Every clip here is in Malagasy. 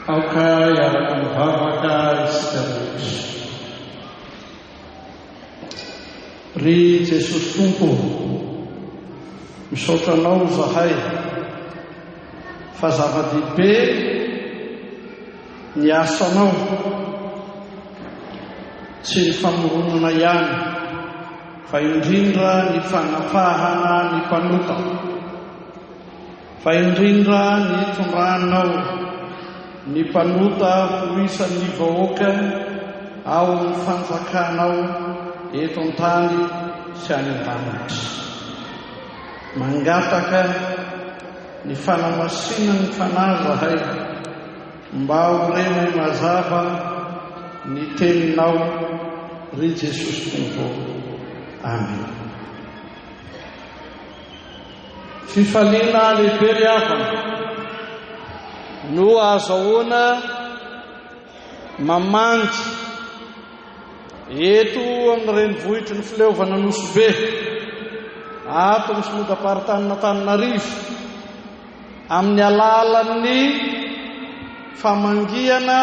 aoka iaraka mivavaka isika rehetra. Ry Jesosy Tompo, misaotra anao zahay fa zava-dehibe ny asanao, tsy ny famoronana ihany fa indrindra ny fanapahana ny mpanota, fa indrindra ny tondranao ny mpanota ho isan'ny vahoaka ao ny fanjakanao eto an-tany sy any an-danitra. Mangataka ny fanamasinana ny fanahy zahay mba horemo mazava ny teninao ry Jesosy Tompo. Amen. Fifaliana lehibe ry havana no azahoana mamangy eto amin'ny renivohitry ny fileovana Nosy-be ato ny synodam-pahatan'Antananarivo amin'ny alalan'ny famangiana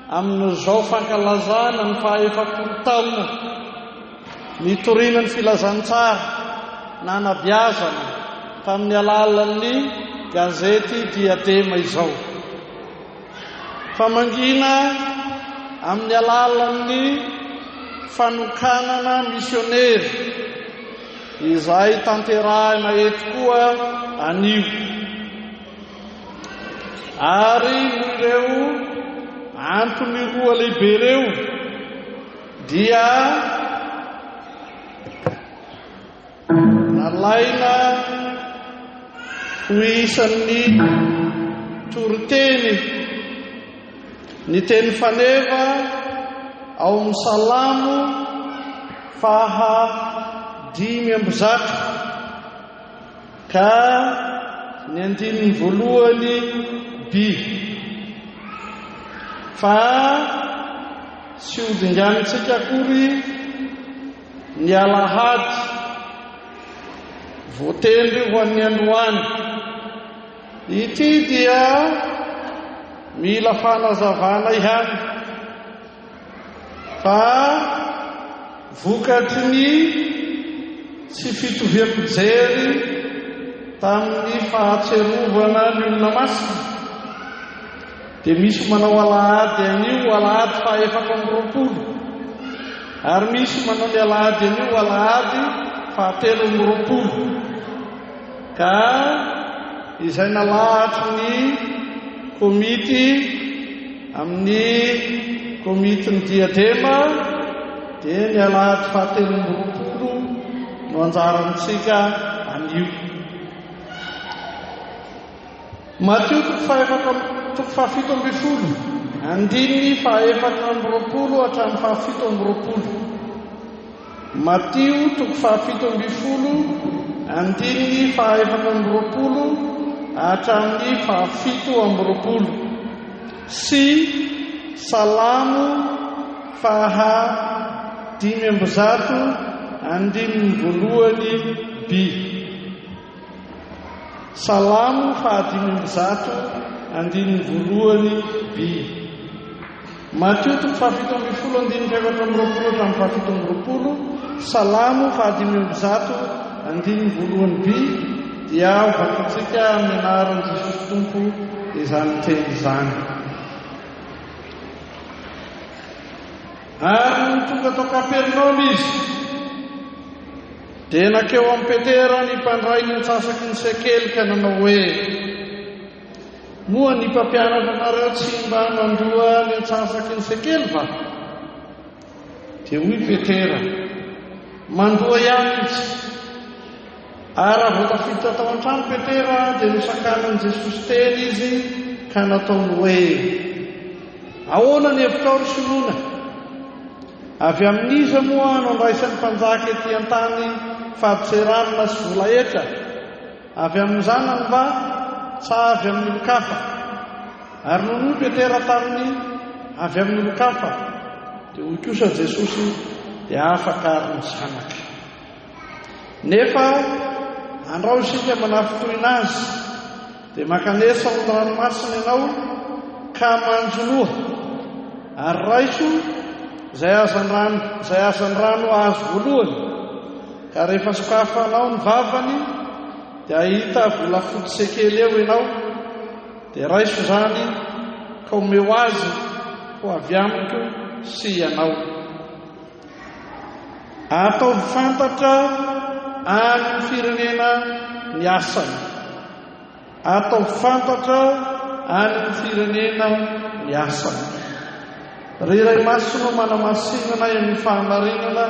amin'izao fankalazana ny faha-efapolo taona nitoriana ny filazantsara na nabiazana tamin'ny alalan'ny gazety Diadema izao. Famangina amin'ny alalan'ny fanokanana misionery izay tanterahina eto koa anio, ary ireo antony roa lehibe ireo dia nalaina ho isan'ny toriteny ny teny faneva ao amin'ny Salamo faha 5:7 ka ny 9:1 fa tsy hodinganitsika akory ny alahady voatendry ho an'ny Androany. Ity dia mila fanazavana ihany fa vokatry ny tsy fitoviam-pijery tamin'ny fahatserovana ny olona masina dia misy manao alahady anio alahady faha-4 ary misy manao ny alahady anio alahady faha-3 ka izay nalahatra ny komity amin'ny komitiny Diadema dia ny alahady faha-3 no anjarantsika anio. Mateo 7:12 andininy faha-4 hatramin'ny faha-7. Mateo 7:12 andininy faha-4 hatramin'ny faha-7 sy Salamo faha 5:7 andininy 1 Salamo faha 5:7 andininy 1 Mateo 7:12 andininy 4 hatramin'ny faha-7. Salamo faha 5:7 andininy 1 dia hovatantsika amin'ny anaran'i Jesosy Tompo izany teny izany. Ary tonga tao Kapernaume izy dia nakeo amin'ny Petera ny mpandray ny tsasaky ny sekely ka nanao hoe: moa ny mpampianatra anareo tsy mba mandoa ny tsasaky ny sekely va? Dia hoy Petera: mandoa ihany izy. Ary avotafiditra tao an-trano Petera dia nisakanan Jesosy teny izy ka nataony hoe: ahoana ny hevitra ry solona? Avy amin'iza moa no andraisan'ny mpanjaka ety an-tany fahadiseranana sy vola etra? Avy amin'ny zanany va sa avy amin'ny olo-kafa? Ary nonohy Petera taminy avy amin'ny olo-kafa. Dia hoy kosa Jesosy: dia afaka ary ny zanaka. Nefa andao isika manafotoina azy dia makanesa amin'ny ranomasina ianao ka manjoloha ary raiso zay azany rano azo voalohany ka rehefa sokafanao ny vavany dia ahita volafotsy sekely eo ianao dia raiso zany ka omeo azy ho avy amiko sy ianao. Atao fantatra amin'ny firenena ny asany, atao fantatra amin'ny firenena ny asany. Riray masonao manamasinana amin'ny fahamarinana,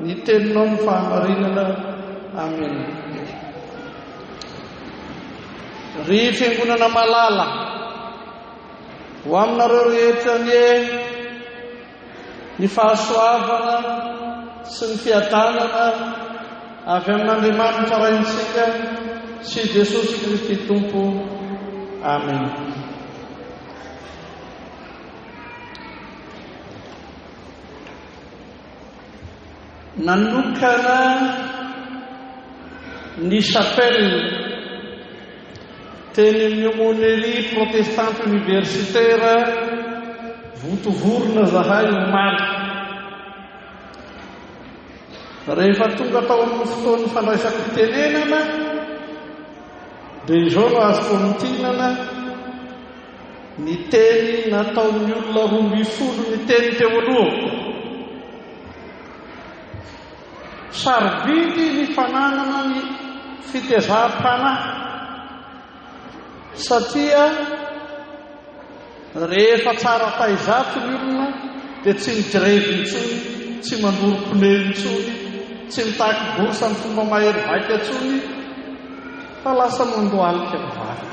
ny teninao ny fahamarinana. Amen. Ry fiangonana malala ho aminareo rehetra ny fahasoavana sy ny fiadanana avy amin'Andriamanitra raintsika sy Jesosy Kristy Tompo. Amen. Nanokana ny chapelle teny amin'ny aumônerie protestante universitaire votovorona zahay omaly. Rehefa tonga tao amin'ny fotoan'ny fandraisam-pitenenana dia izao no azo fontinana ny teny nataon'ny olona 12 ny teny teo aloha. Sarobidy ny fananana ny fitezam-panahy satria rehefa tsara taizato ny olona dia tsy midirevy intsony, tsy mandoro pneu intsony, tsy mitaky borsa ny fomba mahery vaika intsony fa lasa mandoalika mivavaka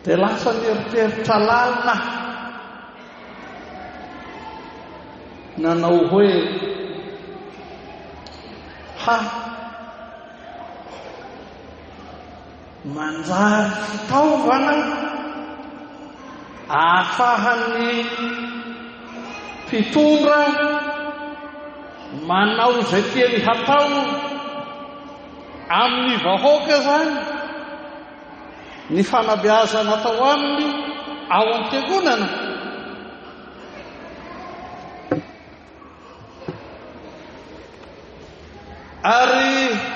dia lasa nieritreritra lalina nanao hoe manjary fitaovana ahafahan'ny mpitondra manao izay tiany hatao amin'ny vahoaka zany, ny fanabeazana atao aminy ao am-piangonana. Ary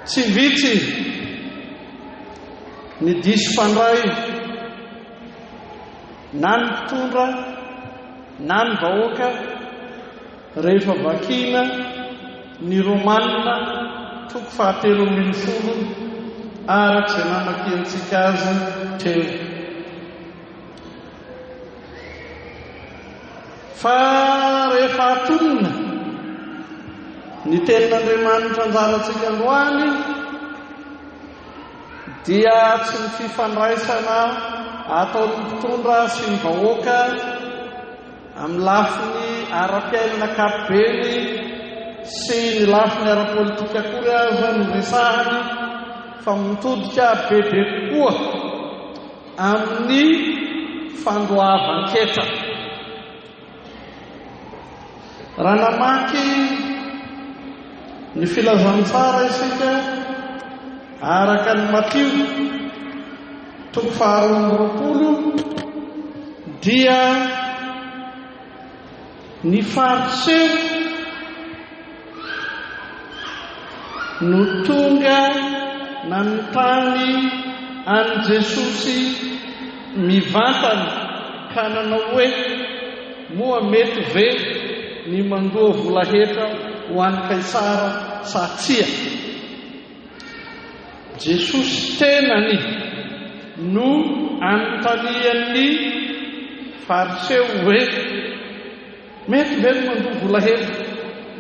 tsy vitsy ny diso fandray na ny mpitondra na ny vahoaka rehefa vakina ny Romanina 7:10 arak'izay namakiantsika azy teo. Fa rehefa atonina ny tenin'Andriamanitra anjarantsika androany dia tsy ny fifandraisana ataon'ny mpitondra sy ny vahoaka amin'ny lafiny ara-piainana ankapobeny sy ny lafiny ara-politika kory aza no resahany, fa mitodika bebe kokoa amin'ny fandoavan-ketra. Raha namaky ny filazantsara isika araka ny Matio 12:20 dia ny fariseho no tonga nanontany an'i Jesosy mivantana ka nanao hoe moa mety ve ny mandoa volahetra ho an'i Kaisara sa tsia? Jesosy tenany no anontanian'ny fariseho hoe mety ve ny mandoa volahetra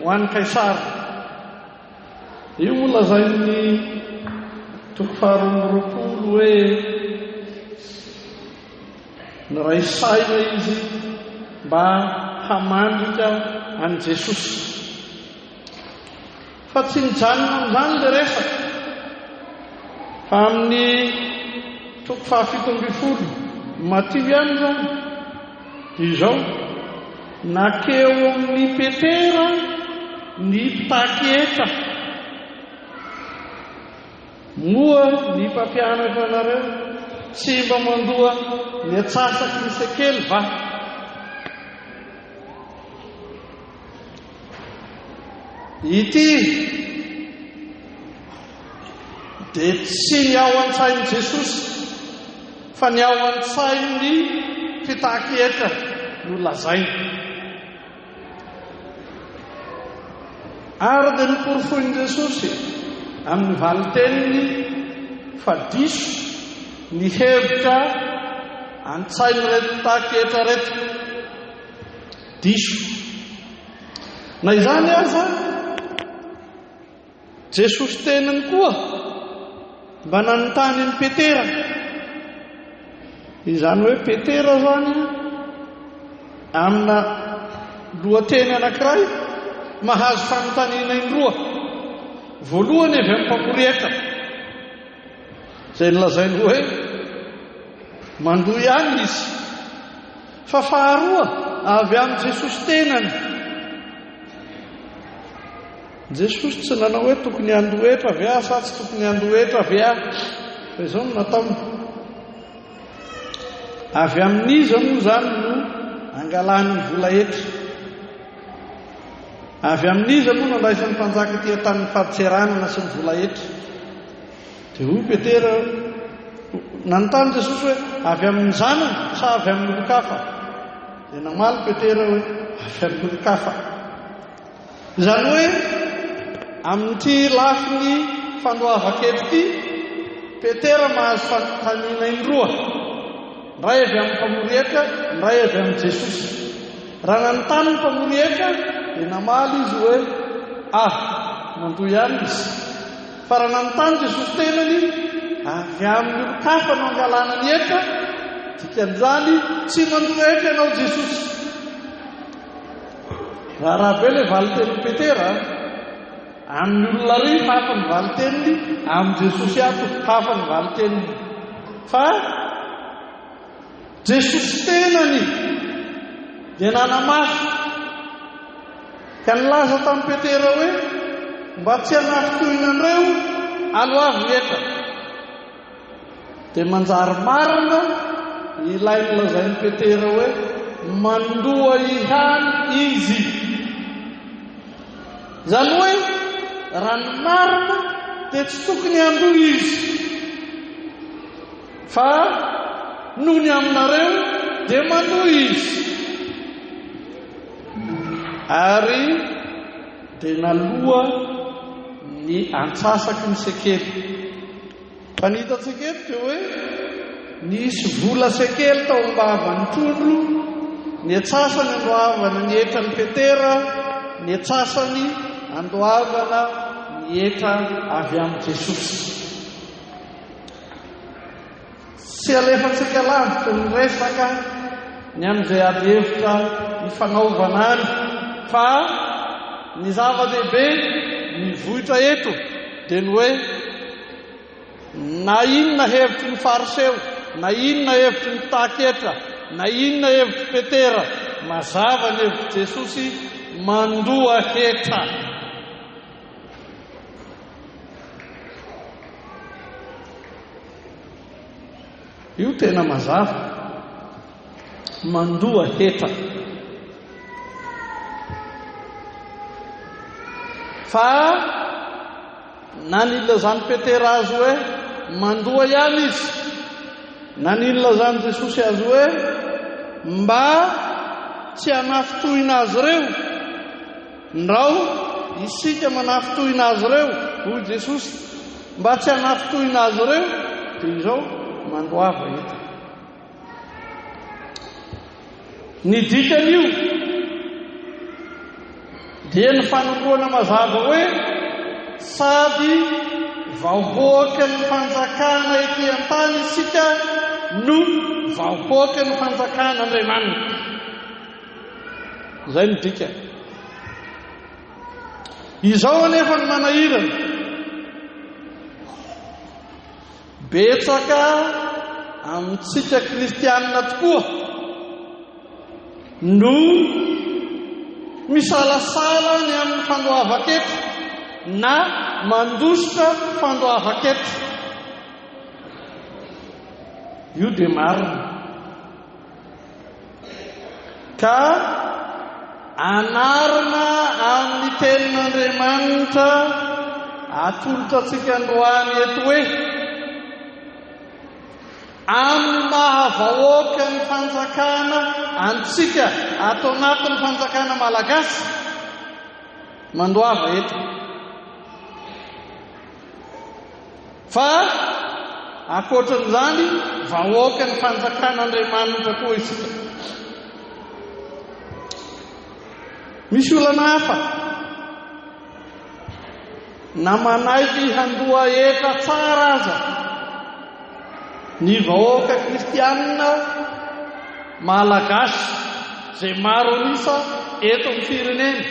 ho an'i Kaisara? Io moa lazain'ny 12:20 hoe niraisaina izy mba hamandrika an'i Jesosy. Fa tsy nijanona amin'izany le resaka, fa amin'ny 17:70 Matio ihany zany izao nakeo amin'ny Petera ny mpitaky eta moa ny mpampianatra anareo tsy mba mandoa ny atsasaky ny sekely va? Ity dia tsy ny ao an-tsain'i Jesosy fa ny ao an-tsain'ny fitaky-heta no lazainy. Ary dia niporofoin' Jesosy amin'ny valiteniny fa diso ny hevitra an-tsain'ireto fitaky-heta reto. Diso. Na izany aza Jesosy tenany koa mba nanontany ny Petera. Izany hoe Petera zany amina lohateny anankiray mahazo fanontaniana indroa. Voalohany avy amin'ny mpamoriaka izay nolazainy hoe mandoa ihany izy, fa faharoa avy amin'ny Jesosy tenany. Jesosy tsy nanao hoe tokony handoetra avy aho sa tsy tokony handoetra avy aho, fa izao no nataony. Avy amin'iza moa zany no angalany ny vola etra. Avy amin'iza moa nandraisan'ny mpanjaka ty an-tanin'ny fahadiseranana sy ny vola etra. Dia hoy Petera, nanontany Jesosy hoe avy amin'ny zanany sa avy amin'ny olo-kafa? Dia namaly Petera hoe avy amin'ny olo-kafa. Izany hoe amin'ity lafiny fandoava-kety ity, Petera mahazo fanontaniana indroa, ray avy amin'ny mpamoriaka, ray avy amin'ny Jesosy. Raha nanontany ny mpamoriaka dia namaly izy hoe mandoa ihany izy. Fa raha nanontany Jesosy tenany avy amin'ny olo-kafa no angalana ny eka, dikan'izany tsy mandoa eka ianao Jesosy. Raha be ilay valiten'ny Petera, amin'ny olona ry hafa ny valiteniny, amin'ny Jesosy ato hafa ny valiteniny. Fa Jesosy tenany dia nanamafy ka nilaza tamin'ny Petera hoe mba tsy hanafitohina an'ireo aloavy eka. Dia manjary marina ilay nilazain'ny Petera hoe mandoa ihany izy. Zany hoe raha ny marina dia tsy tokony handoa izy, fa noho ny aminareo dia mandoa izy. Ary dia naloa ny antsasaky ny sekely. Fa ny hitantsika eto dia hoe nisy vola sekely tao am-bavan'ny trondro, ny atsasany andoavana ny etra ny Petera, ny atsasany andoavana ny etra avy amin'ny Jesosy. Tsy alefantsika lavitra ny resaka ny amin'izay ady hevitra hifanaovana any, fa ny zava-dehibe mivohitra eto dia ny hoe na inona hevitry ny fariseo, na inona hevitry ny fitaky-heta, na inona hevitry Petera, mazava ny hevitry Jesosy mandoa heta. Io tena mazava, mandoa heta. Fa na nilazany Petera azy hoe mandoa ihany izy, na nilazany Jesosy azy hoe mba tsy hanafitohina azy ireo, ndrao isika manafitohina azy ireo, hoy Jesosy, mba tsy hanafitohina azy ireo, dia izao mandoava heta. Ny dikan'io dia ny fanompoana mazava hoe sady vaoboaka ny fanjakana ety an-tany isika no vaoboaka ny fanjakana Andriamanitra. Izay ny dika. Izao anefa ny manahirana, betsaka amintsika kristianina tokoa no misalasala ny amin'ny fandoava-kety na mandositra fandoava-kety. io dia marina ka anarina amin'ny tenin'Andriamanitra atolotra antsika androany eto hoe amin'ny mahavahoaka ny fanjakana antsika ato anatin'ny fanjakana malagasy mandoava eto fa akoatran'izany vahoaka ny fanjakan'Andriamanitra koa isika. Misy olana hafa na manaiky handoa etra tsara aza ny vahoaka kristianina malagasy zay maro anisa eto amin'ny firenena,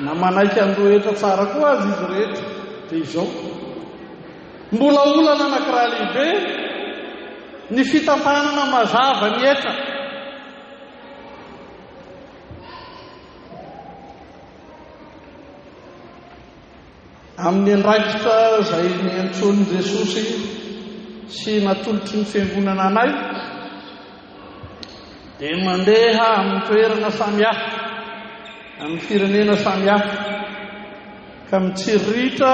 na manaiky handoa etra tsara koa azy izy rehetra dia izao mbola olana anankiray lehibe ny fitantanana mazava ny etra. Amin'ny andraikitra izay niantsony Jesosy sy natolotry ny fiangonana anay dia mandeha amin'ny toerana samihafa, amin'ny firenena samihafa, ka mitsiriritra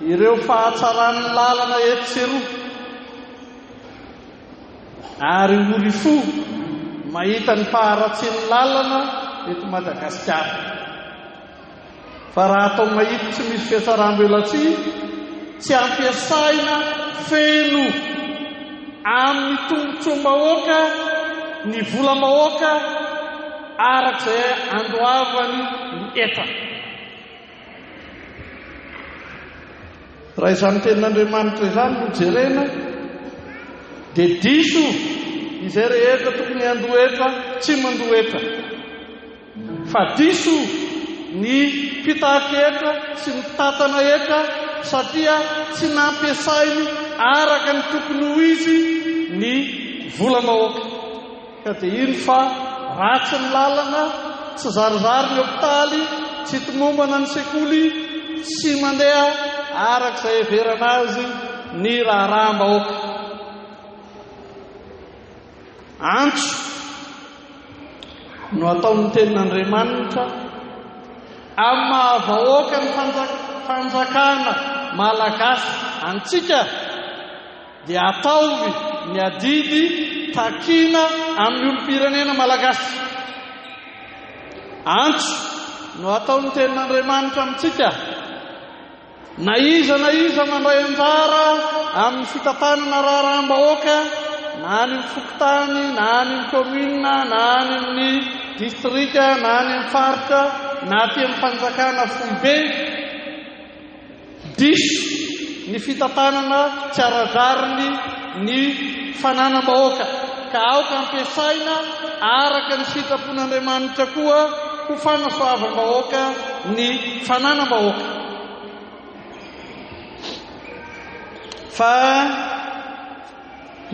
ireo fahatsaran'ny lalana eto sy eroa, ary orifo mahita ny faharatsian'ny lalana eto Madagasikara. Fa raha atao mahita tsy misy fiatsaram-belatsia, tsy ampiasaina feno amin'ny tombotsoam-bahoaka ny volam-bahoaka arak'izay andoavany ny eta. Raha izany tenin'Andriamanitra izany no jerena dia diso izay rehetra tokony handoetra tsy mandoetra, fa diso ny mpitaky etra sy ny tatana etra satria tsy nampiasainy araka ny tokony ho izy ny volam-bahoaka. Ka dia iny fa ratsy ny lalana, tsy zarizary ny hopitaly, tsy tomombana ny sekoly, sy mandeha arak'izay heverana azy ny raharaha-bahoaka. Antso no ataon'ny tenin'Andriamanitra amin'ny mahavahoaka ny fanjakana malagasy antsika dia ataovy ny adidy takina amin'ny olom-pirenena malagasy. Antso no ataon'ny tenin'Andriamanitra amintsika na iza mandray anjara amin'ny fitantanana raharaha-bahoaka, na any amin'ny fokotany, na any amin'ny komina, na any amin'ny distrika, na any amin'ny faritra, na aty amin'ny fanjakana foibe, diso ny fitantanana tsy arajariny ny fananam-bahoaka, ka aoka ampiasaina araka ny sitrapon'Andriamanitra koa ho fanasoavam-bahoaka ny fananam-bahoaka. Fa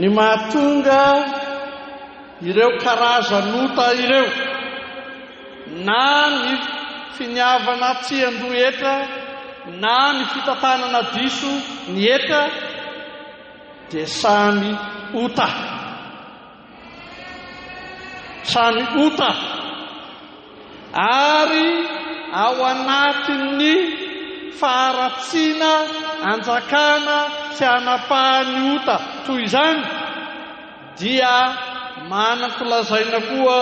ny mahatonga ireo karazan'ota ireo na ny finiavana tsy andoetra na ny fitantanana diso ny etra dia samy ota, samy ota, ary ao anatin'ny faharatsiana anjakana sy anapahany ota toy izany dia manan-kilazaina koa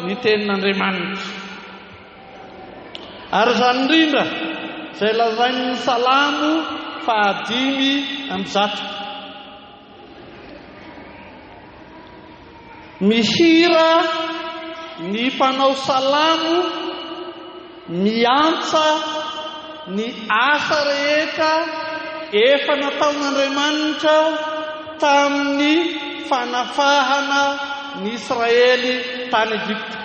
ny tenin'Andriamanitra. Ary izany indrindra izay lazain'ny Salamo 5:1. Mihira ny mpanao salamo miantsa ny asa rehetra efa nataon'Andriamanitra tamin'ny fanafahana ny Israely tany Egypte.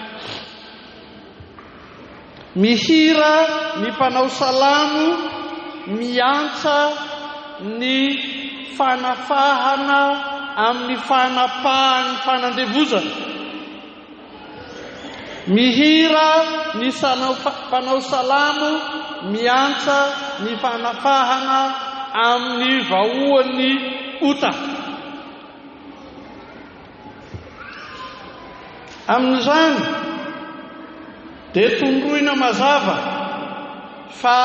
Mihira ny mpanao salamo miantsa ny fanafahana amin'ny fanapahany fanandevozana. Mihira ny mpanao salamo miantsa ny fanafahana amin'ny vahoan'ny ota. amin'izany dia tondroina mazava fa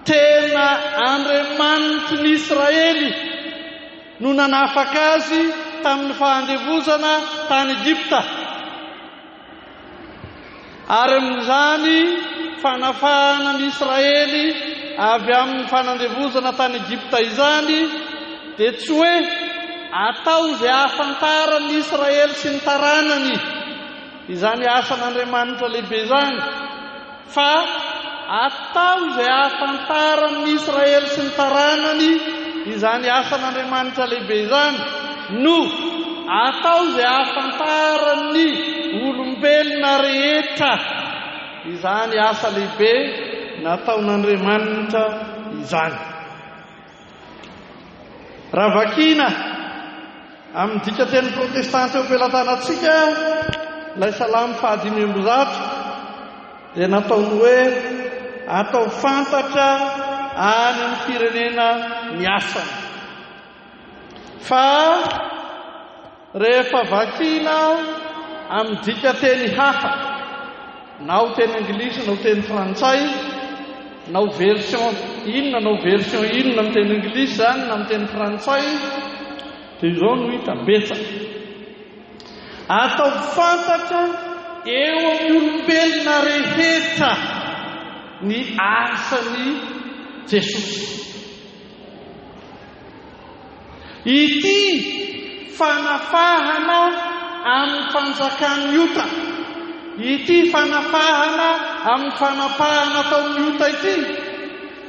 tena Andriamanitry ny Israely no nanafaka azy tamin'ny fahandevozana tany Egypta. Ary amin'izany fanafahana ny Israely avy amin'ny fanandevozana tany Egypta izany dia tsy hoe atao izay ahafantaran'ny Israely sy ny taranany izany asan'Andriamanitra lehibe izany, fa atao izay ahafantaran'ny Israely sy ny taranany izany asan'Andriamanitra lehibe izany no atao izay ahafantaran'ny olombelona rehetra izany asa lehibe nataon'Andriamanitra izany. Raha vakina amin'ny dikateny protestanta eo am-pelatanantsika ilay salamy 500 dia nataony hoe atao fantatra any amin'ny firenena ny asany. Fa rehefa vakina amin'ny dikateny hafa, na ho teny anglisy na ho teny frantsay, na ho version inona na ho version inona amin'ny teny anglisy zany na amin'ny teny frantsay, dia izao no hita betsaka. Atao fantatra eo amin'ny olombelona rehetra ny asany Jesosy. Ity fanafahana amin'ny fanjakany Iota, ity fanafahana amin'ny fanapahana taon'ny Iota ity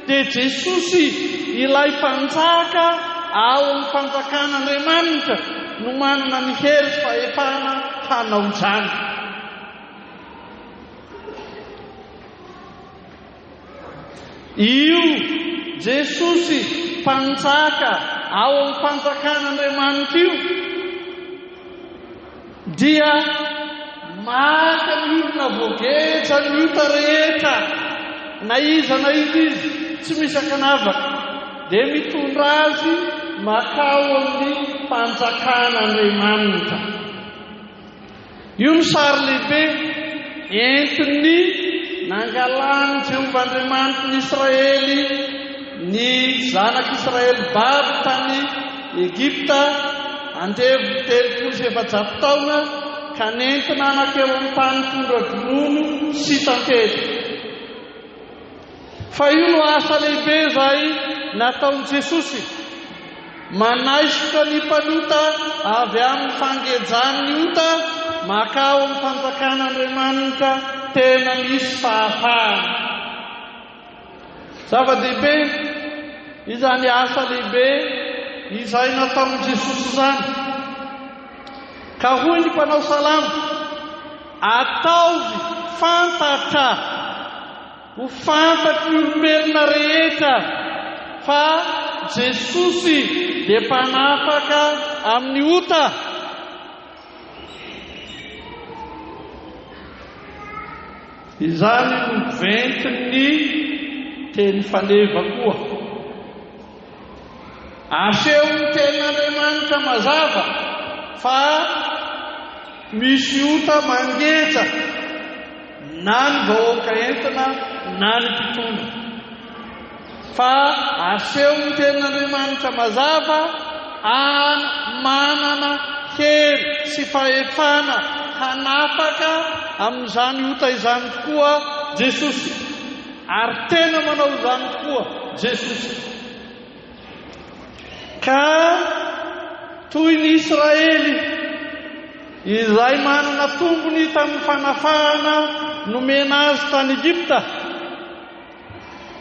dia Jesosy ilay mpanjaka ao amin'ny fanjakan'Andriamanitra no manana ny hery sy fahefana hanao izany. Io Jesosy mpanjaka ao amin'ny fanjakan'Andriamanitra io dia maka ny olona voagetra ny Iota rehetra, na iza izy tsy misy akanavaka, dia mitondra azy makao amin'ny fanjakan'Andriamanitra. Io ny sary lehibe entiny nangalany Jehovah Andriamanitra ny Israely, ny zanak'Israely babo tany Egypta andevo 3,700 taona ka nentina anakeo amin'ny tany tondra drono sy tantely. Fa io no asa lehibe izay nataon'i Jesosy, manaisoka ny mpanota avy amin'ny fangejany Iota makao amin'ny fanjakan'Andriamanitra tena misy fahafahana. Zava-dehibe izany asa lehibe izay nataon'i Jesosy izany. Ka hoy ny mpanao salamo, ataovy fantatra, ho fantatry olombelona rehetra fa Jesosy dia mpanafaka amin'ny Iota. Izany no ventin'ny teny faneva koa. Aseho ny tenin'Andriamanitra mazava fa misy Iota mangeja na ny vahoaka entina na ny mpitondra. Fa aseho ny tenin'Andriamanitra mazava manana hery sy fahefana hanafaka amin'izany Iota izany tokoa Jesosy, ary tena manao izany tokoa Jesosy. Ka toy ny Israely izay manana tombony tamin'ny fanafahana nomena azy tany Egypta,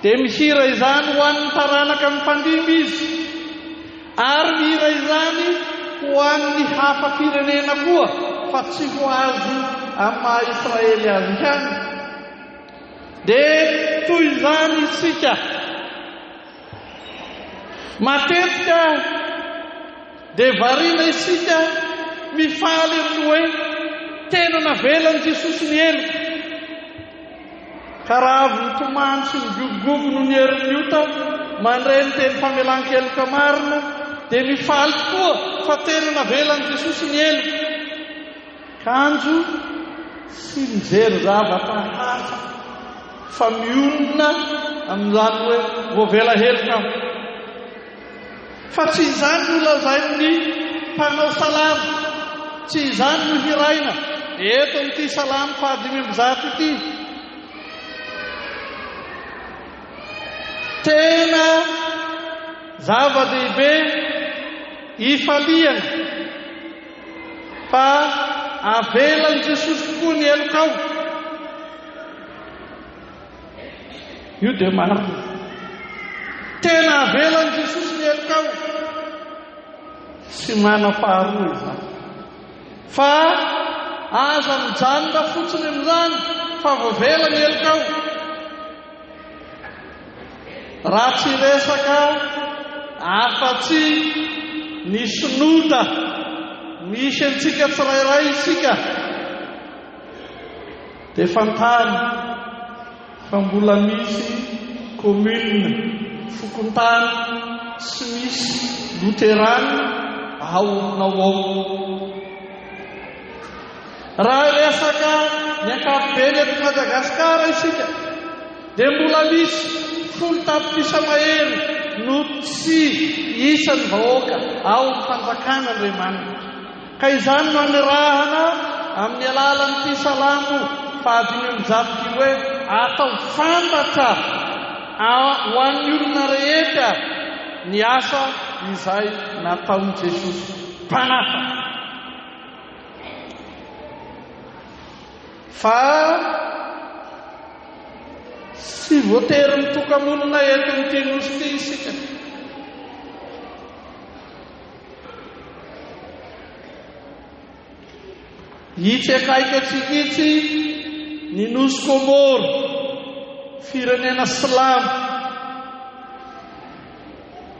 dia mihira izany ho an'ny taranaka amin'ny mpandimby izy, ary mihira izany ho an'ny hafa firenena koa, fa tsy ho azy amin'ny maha Israely azy ihany. Dia toy izany isika matetika dia variana isika mifaly amin'ny hoe tena navelany Jesosy ny eloko, ka raha avy nitomany sy migogogogo no ny herin'ny Iota mandray ny teny famelan-keloka marina dia mifaly tokoa fa tena navelany Jesosy ny eloko. kanjo sy mijery zavatra hafa fa mionona amin'izany hoe voavela helika aho. Fa tsy izany no lazain'ny mpanao salamo, tsy izany no hiraina eto amin'ity salamo fahadimy-zato ity. Tena zava-dehibe ifaliana fa avelan'i Jesosy tokoa ny helokao. Io dia marina. Tena avelan'i Jesosy ny helokao. Sy mana faharoa izany. Fa aza mijanona fotsiny amin'izany fa voavela ny helokao. Raha tsy resaka afa-tsy ny sinoda misy antsika tsirairay isika dia fantany fa mbola misy commune fokontany sy misy luterany ao aminao ao. Raha resaka ny ankapobeny eto Madagasikara isika dia mbola misy folo tapitrisa mahery no tsy isan'ny vahoaka ao ny fanjakan'Andriamanitra. Ka izany no anirahana amin'ny alalan'ity salamo fahadimy-zato ity hoe atao fantatra ho an'ny olona rehetra ny asa izay nataon'i Jesosy mpanafa. Fa tsy voatery mitoka-monina eto amin'ity nosy ity isika. Itsy akaiky atsika itsy ny nosy Komoro, firenena silamo.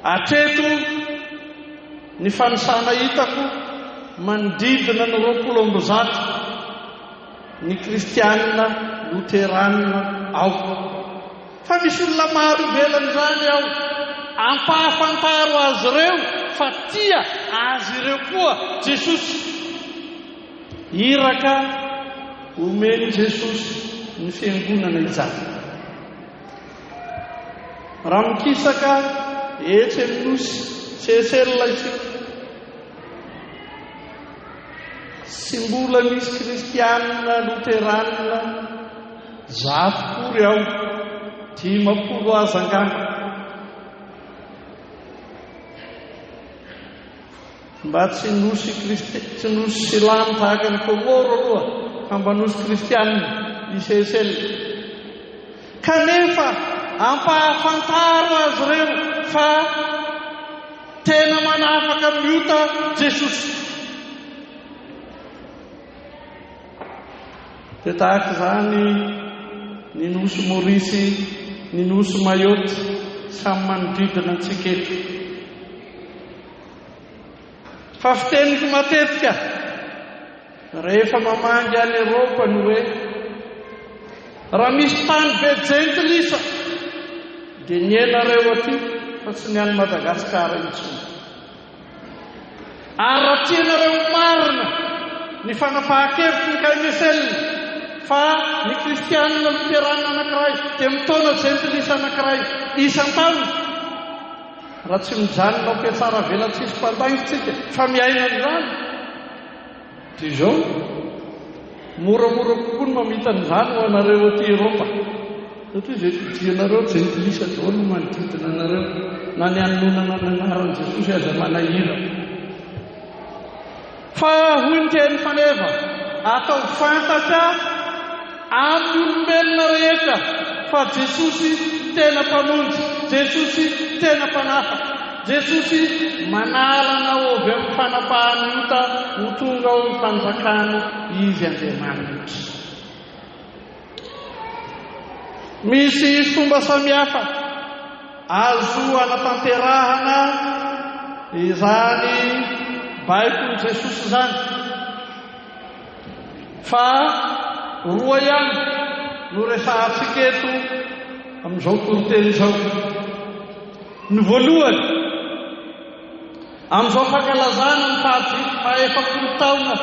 Hatreto ny fanisana hitako manodidina ny 20 ny kristianina luteranina ao. Fa misy olona maro ivelan'izany ao, ampahafantaro azy ireo fa tia azy ireo koa Jesosy. Iraka omeny Jesosy ny fiangonana izany. Raha mikisaka etsy amin'ny nosy seselina isika sy mbola misy kristianina luteranina 100 kory ao, 50 aza angamba. Mba tsy nosy silamo tahaka ny Komoro aloha, fa mba nosy kristianina iseselina. Kanefa ampahafantaro azy ireo fa tena manafaka miota Jesosy. Dia tahaka izany ny nosy Maorisy, ny nosy Mayotte samy manodidina antsika eto. Fa fiteniko matetika rehefa mamangy any Eropa ny hoe raha misy tany be jentilisa dia ny enareo aty fa tsy ny any Madagasikara intsony. Ary raha tianareo marina ny fanapahan-kevitry ny KMSL fa ny kristianina luteranina anankiray dia mitona jentilisa anankiray isan-taona, raha tsy mijanona ampiatsara velatsisy mpandaintsika fa miaina amin'izany dia izao moramora kokoa no mamita an'izany ho anareo aty Eropa. Satria izay fidianareo jentilisa daholo no manodidina anareo, na ny anonana ny anaran'i Jesosy aza manahira. Fa hoy ny teny faneva atao fantatra amin'ny olombelona rehetra fa Jesosy tena mpamonjy, Jesosy tena mpanafa, Jesosy manarana ho avy amin'ny fanapahany ota ho tonga ho fanjakana izy Andriamanitra. Misy fomba samihafa azo anatanterahana izany baikon'i Jesosy izany, fa roa ihany no resahantsika eto amin'izao tontolo izao. Ny voalohany amin'izao fankalazana ny faha-40 taona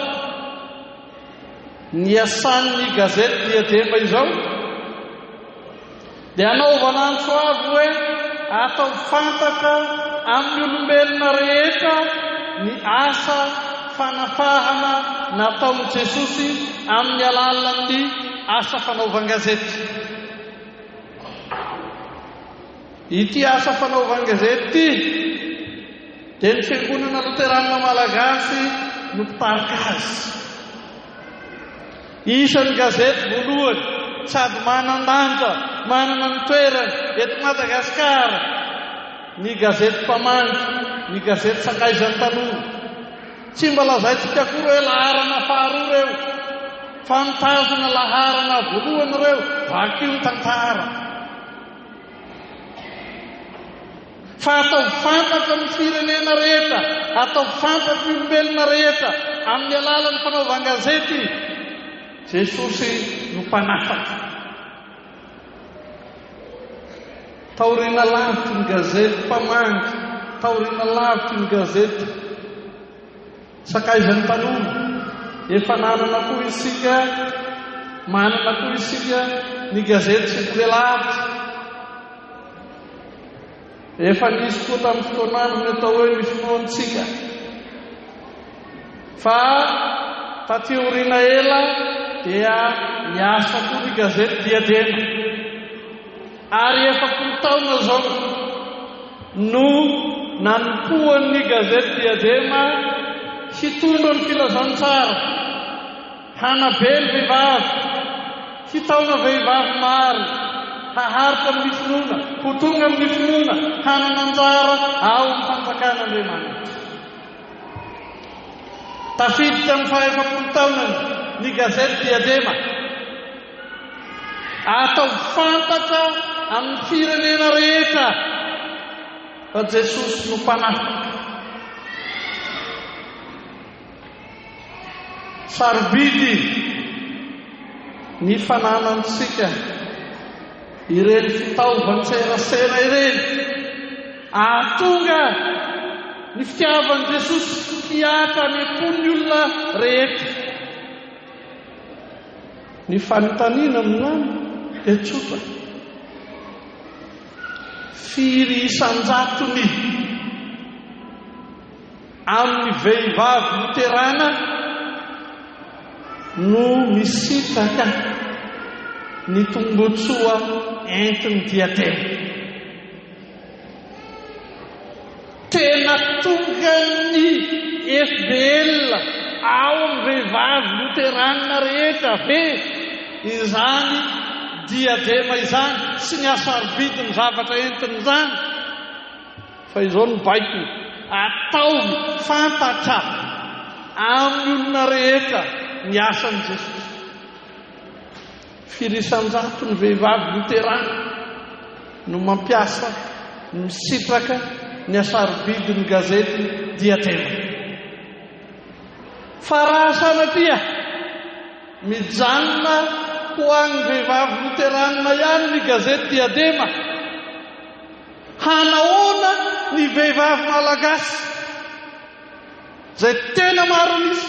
ny asan'ny gazety Diadema izao dia anaovana antso avy hoe atao fantaka amin'ny olombelona rehetra ny asa fanafahana nataon'i Jesosy amin'ny alalan'ny asa fanaovan-gazety. Ity asa fanaovan-gazety dia ny fiangonana Loterana Malagasy no mpitarika azy. Isan'ny gazety voalohany sady manan-danja, manana ny toerany eto Madagasikara ny gazety Mpamangy, ny gazety Sakaizan'ny Tanora. Tsy mba lazaitsika koa hoe laharana faharoa reo, fa mitazona laharana voalohany reo, vakio ny tantara. Fa atao fantaka ny firenena rehetra, atao fantaka ny olombelona rehetra amin'ny alalan'ny fanaovan-gazety, Jesosy no mpanafaka. Taoriana lavitry ny gazety Mpamangy, taoriana lavitry ny gazety Sakaizan'ny Tanora. Efa manana koa isika ny gazety Sikolelavitra. Efa nisy koa tamin'ny fotoanandro ny atao hoe mifinoantsika. Fa taty aoriana ela dia niasa koa ny gazety Diadema. Ary efa 10 taona zao no nanompoan'ny gazety Diadema hitondro ny filazantsara, hanabe ny vehivavy, hitaona vehivavy maro, haharitra amin'ny finoana, ho tonga amin'ny finoana, hanana anjara ao amin'ny fanjakan'Andriamanitra. Tafiditra amin'ny 10 taonany ny gazety Diadema, atao fantatra amin'ny firenena rehetra fa Jesosy no mpanafaka. Sarobidy ny fananantsika ireny fitaovan-tserasera ireny, ahatonga ny fitiavan'i Jesosy hiaka ny ampon'ny olona rehetra. Ny fanontaniana amin'any dia tsotra. Firy isan-jatony amin'ny vehivavy luterana no misitaka ny tombotsoa entiny Diadema. Tena tonga ny FBL ao amin'ny vehivavy luterana rehetra ve izany Diadema izany sy ny asarobidiny zavatra entiny izany. Fa izao ny baiko, ataovy fantatra amin'ny olona rehetra ny asan'i Jesosy. Firy isan-jato ny vehivavy luterana no mampiasa, misitraka ny asarobidiny gazety Diadema. Fa raha sanatria mijanona ho an'ny vehivavy luterana ihany ny gazety Diadema, hanaona ny vehivavy malagasy zay tena maro misy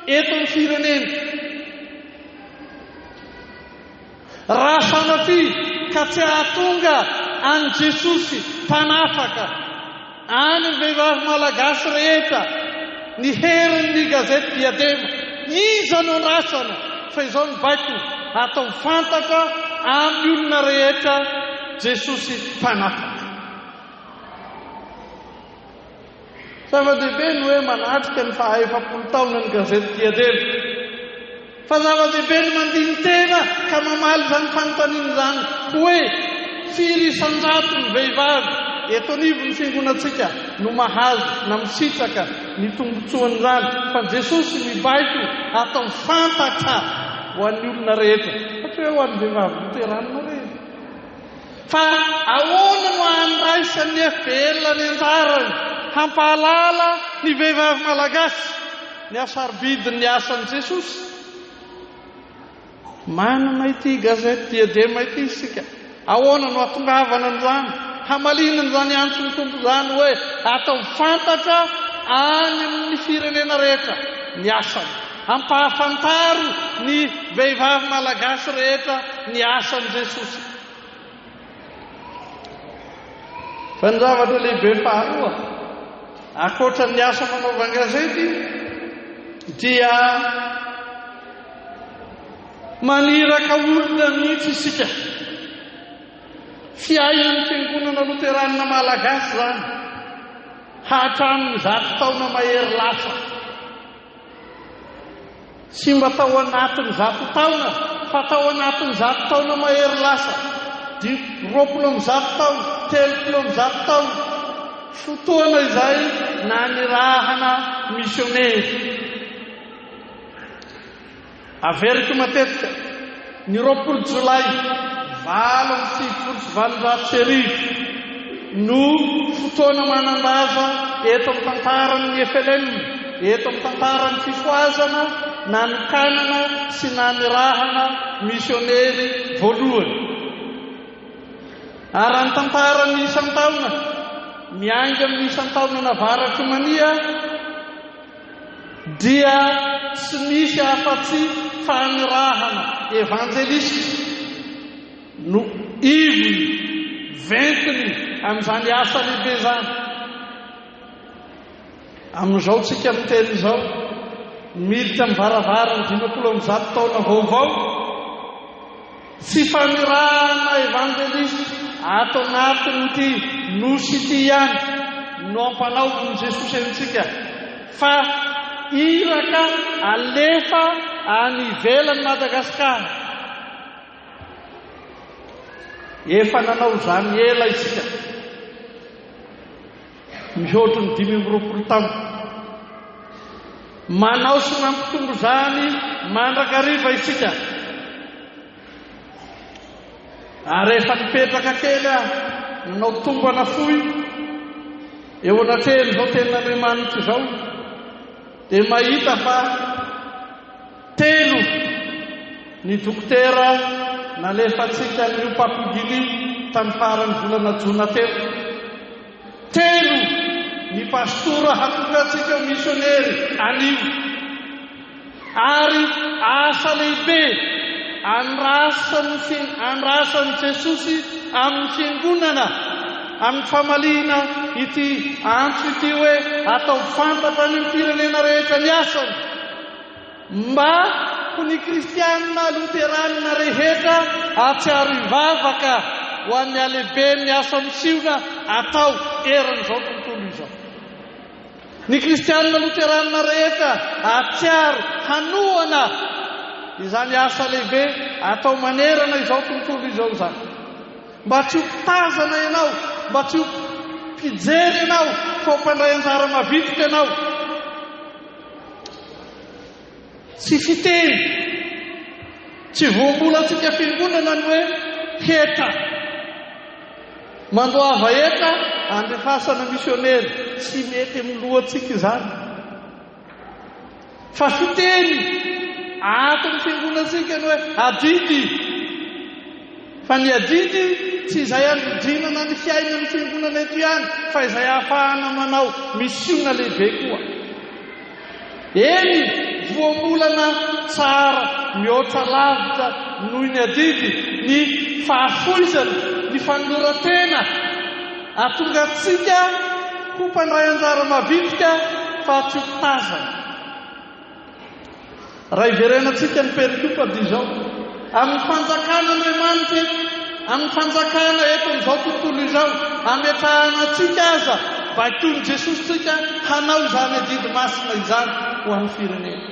eto amin'ny firenena. Raha sanatria ka tsy ahatonga an'i Jesosy mpanafaka any ny vehivavy malagasy rehetra ny herin'ny gazety Diadema, iza no rasana? Fa izao ny baiko, atao fantatra amin'ny olona rehetra Jesosy mpanafaka. Zava-dehibe ny hoe manatrika ny 10 taona ny gazety Diadema. Fa zava-dehibe ny mandiny tena ka mamaly izany fanontaniana izany hoe firy isan-jato ny vehivavy eto anivon'ny fiangonantsika no mahazo na misitraka ny tombotsoany izany. Fa Jesosy mibaiko atao fantatra ho an'ny olona rehetra, satria ho an'ny vehivavy luterana rehetra. Fa ahoana no andraisan'ny FBL ny anjarany hampahalala ny vehivavy malagasy ny asarobidiny ny asan'i Jesosy? Manana ity gazety Diadema ity isika. Ahoana no atongavana an'izany, hamalinana izany antso ny tompo izany hoe atao fantatra any amin'ny firenena rehetra ny asany. ampahafantaro ny vehivavy malagasy rehetra ny asan'i Jesosy. Fa ny zavatra lehibe faharoa akoatra ny asa manaovana gazety dia maniraka olona mihitsy isika. Fiainan'ny fiangonana Loterana malagasy zany hatramin'ny 100 taona mahery lasa. Sy mba tao anatin'ny 100 taona fa tao anatin'ny 100 taona mahery lasa. 20 taona, 30 taona fotoana izay nanirahana misionery. Averiko matetika ny 20 Jolay 1970 no fotoana manandaza eto amin'ny tantaran'ny FLM, eto amin'ny tantaran'ny fifoazana nanokanana sy nanirahana misionery voalohany. Ary ny tantaran'ny isan-taona miainga amin'ny isan-taona navaraky mania dia tsy misy afa-tsy fanirahana evanjelisty no ivony ventiny amin'izany asa lehibe zany. Amin'izao tsika miteny izao miditra mivaravara ny 100 taona vaovao, tsy fanirahana evanjelisty ato anatin'ity nosy ity ihany no ampanaoviny Jesosy amintsika, fa iraka alefa any ivelan'ny Madagasikara. Efa nanao izany ela isika, mihoatra ny 20 taona. Manao sy mampitombo izany mandrakariva isika. Ary efa nipetraka kely nanao tombana fohy eo anatrehany izao tenin'Andriamanitra izao, dia mahita fa 3 ny dokotera nalefatsika ny papigily tamin'ny faran'ny volana jona teo. 3 ny pastora hatongatsika misionery anio. Ary asa lehibe anrasan'i Jesosy amin'ny fiangonana, amin'ny famalina ity antso ity hoe atao fantatra ny firenena rehetra ny asany, mba ho ny kristianina luteranina rehetra atsiaro ivavaka ho an'ny alehibe ny asa misiona atao eran'izao tontolo izao. Ny kristianina luteranina rehetra atsiaro hanoana izany asa lehibe atao manerana izao tontolo izao zany, mba tsy ho mpitazana ianao, mba tsy ho mpijery ianao fa ho mpandray anjara mavitrika ianao. Tsy fiteny, tsy voambolantsika fiangonana ny hoe heta mandoava eta andefasana misionery, tsy mety amin'ny lohantsika izany. Fa fiteny ato ny fiangonantsika ny hoe adidy, fa ny adidy tsy izay androdinana ny fiainan'ny fiangonana eto ihany, fa izay ahafahana manao misiona lehibe koa. Eny voambolana tsara mihoatra lavitra noho ny adidy ny fahafoizana, ny fanoratena atonga antsika ho mpandray anjara mavitrika fa tsy ho tazana. Raha iverenantsika ny perikopa d'izao amin'ny fanjakana Andriamanitra, amin'ny fanjakana eto amin'izao tontolo izao, ametrahana antsika aza mba hitony Jesosy tsika hanao izany adidy masina izany ho amin'ny firenena.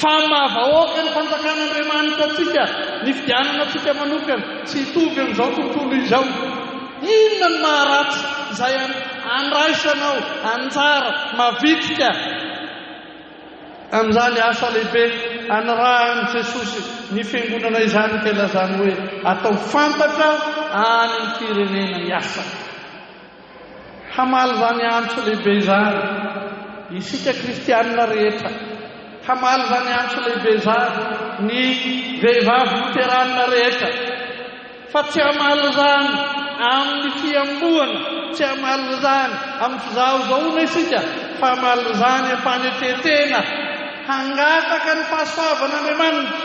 Fa mahavahoaka ny fanjakana Andriamanitra atsika, ny fidianana atsika manokana tsy hitovy amin'izao tontolo izao. Inona ny maharatsy izay andraisanao anjara mavitrika amin'izany asa lehibe anarahany Jesosy ny fiangonana izany kela zany hoe atao fantatra any ny firenena ny asa. Hamaly zany antso lehibe izany isika kristianina rehetra, hamaly zany antso lehibe izany ny vehivavy luteranina rehetra, fa tsy hamaly zany amin'ny fiamboana, tsy hamaly zany amin'ny fizahazahoana isika, fa hamaly zany am-panetetena hangataka ny fahasoavan'Andriamanitra,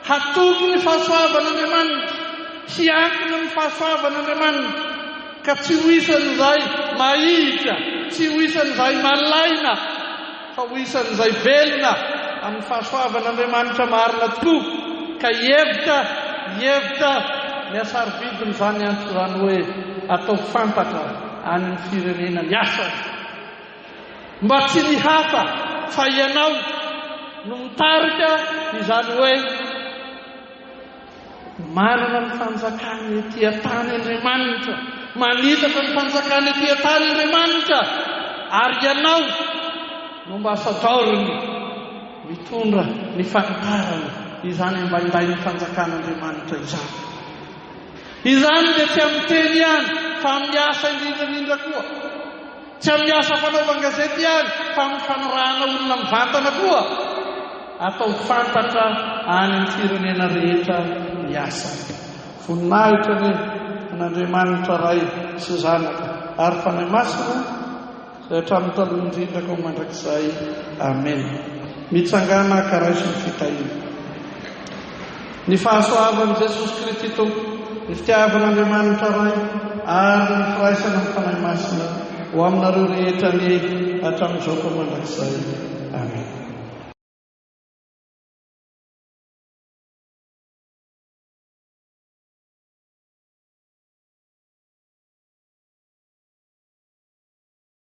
hatoky ny fahasoavan'Andriamanitra, hiankina ny fahasoavan'Andriamanitra, ka tsy ho isan'izay mahitra, tsy ho isan'izay malaina, fa ho isan'izay velona amin'ny fahasoavan'Andriamanitra marina tokoa. Ka hevitra ny asarovidiny zany antoko zany hoe atao fantatra any amin'ny firenena ny asany, mba tsy ny hafa fa ianao no mitarika izany hoe manana ny fanjakana ety an-tany Andriamanitra, manitatra ny fanjakana ety an-tany Andriamanitra, ary ianao no mba asadorony mitondra ny fahatarana izany mbainday ny fanjakan'Andriamanitra izany. Izany dia tsy amin'ny teny ihany fa amin'ny asa indrindrandrindra koa, tsy amin'ny asa fanaovan-gazety ihany fa amin'ny fanarahana olona mivantana koa, atao fantatra any amin'ny firenena rehetra ny asa. Voninahitra ny an'Andriamanitra Ray sy Zanaka ary Fanahy Masina izay hatramin'ny taloha indrindra ka ho mandrakizay. Amen. Mitsangana karaisy ny fitahiana. Ny fahasoavan'i Jesosy Kristy Tompo, ny fitiavan'Andriamanitra Ray ary ny firaisana amin'ny Fanahy Masina ho aminareo rehetra ny hatramin'izao ka ho mandrakizay. Amen.